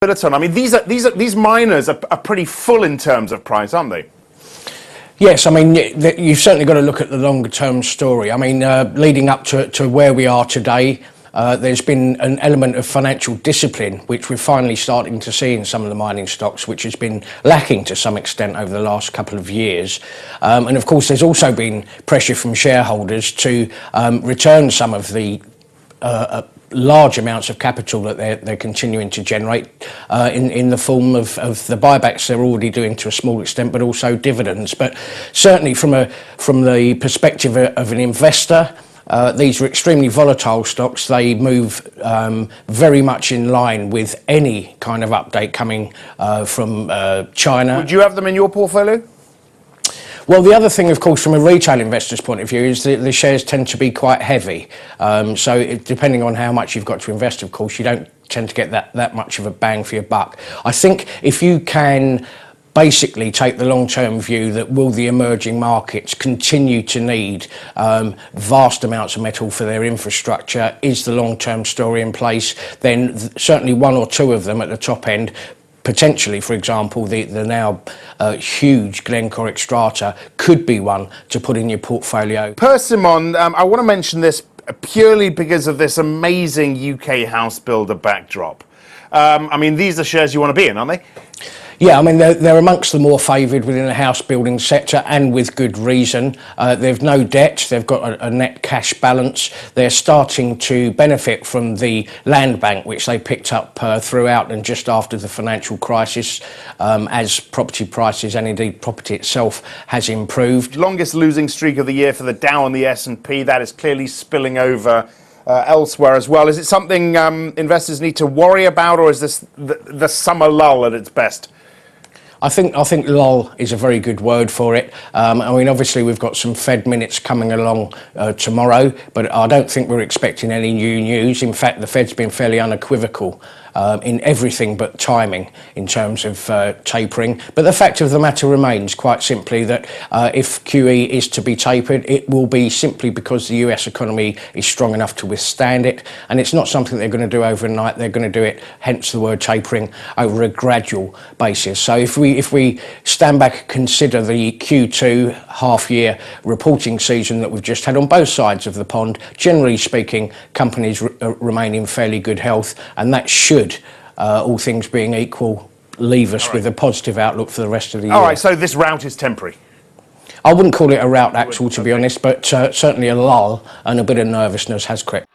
Billiton. I mean, these miners are pretty full in terms of price, aren't they? Yes, I mean, you've certainly got to look at the longer term story. I mean, leading up to where we are today, there's been an element of financial discipline, which we're finally starting to see in some of the mining stocks, which has been lacking to some extent over the last couple of years. And of course, there's also been pressure from shareholders to return some of the large amounts of capital that they're continuing to generate in the form of the buybacks they're already doing to a small extent, but also dividends. But certainly from the perspective of an investor, these are extremely volatile stocks. They move very much in line with any kind of update coming from China. Would you have them in your portfolio? Well, the other thing, of course, from a retail investor's point of view, is that the shares tend to be quite heavy. Depending on how much you've got to invest, of course, you don't tend to get that much of a bang for your buck. I think if you can basically take the long-term view that will the emerging markets continue to need vast amounts of metal for their infrastructure, is the long-term story in place, then certainly one or two of them at the top end, potentially, for example, the now huge Glencore Xstrata could be one to put in your portfolio. Persimmon, I want to mention this purely because of this amazing UK house builder backdrop. I mean, these are shares you want to be in, aren't they? Yeah, I mean, they're amongst the more favoured within the house building sector, and with good reason. They've no debt, they've got a net cash balance. They're starting to benefit from the land bank, which they picked up throughout and just after the financial crisis, as property prices and indeed property itself has improved. Longest losing streak of the year for the Dow and the S&P. That is clearly spilling over elsewhere as well. Is it something investors need to worry about, or is this the summer lull at its best? I think LULL is a very good word for it. I mean, obviously we've got some Fed minutes coming along tomorrow, but I don't think we're expecting any new news. In fact, the Fed's been fairly unequivocal in everything but timing in terms of tapering. But the fact of the matter remains, quite simply, that if QE is to be tapered, it will be simply because the US economy is strong enough to withstand it, and it's not something they're going to do overnight. They're going to do it, hence the word tapering, over a gradual basis. So if we stand back and consider the Q2 half-year reporting season that we've just had on both sides of the pond, generally speaking, companies remain in fairly good health, and that should, all things being equal, leave us with a positive outlook for the rest of the year. All right, so this rout is temporary? I wouldn't call it a rout, actual, to be honest, but certainly a lull and a bit of nervousness has crept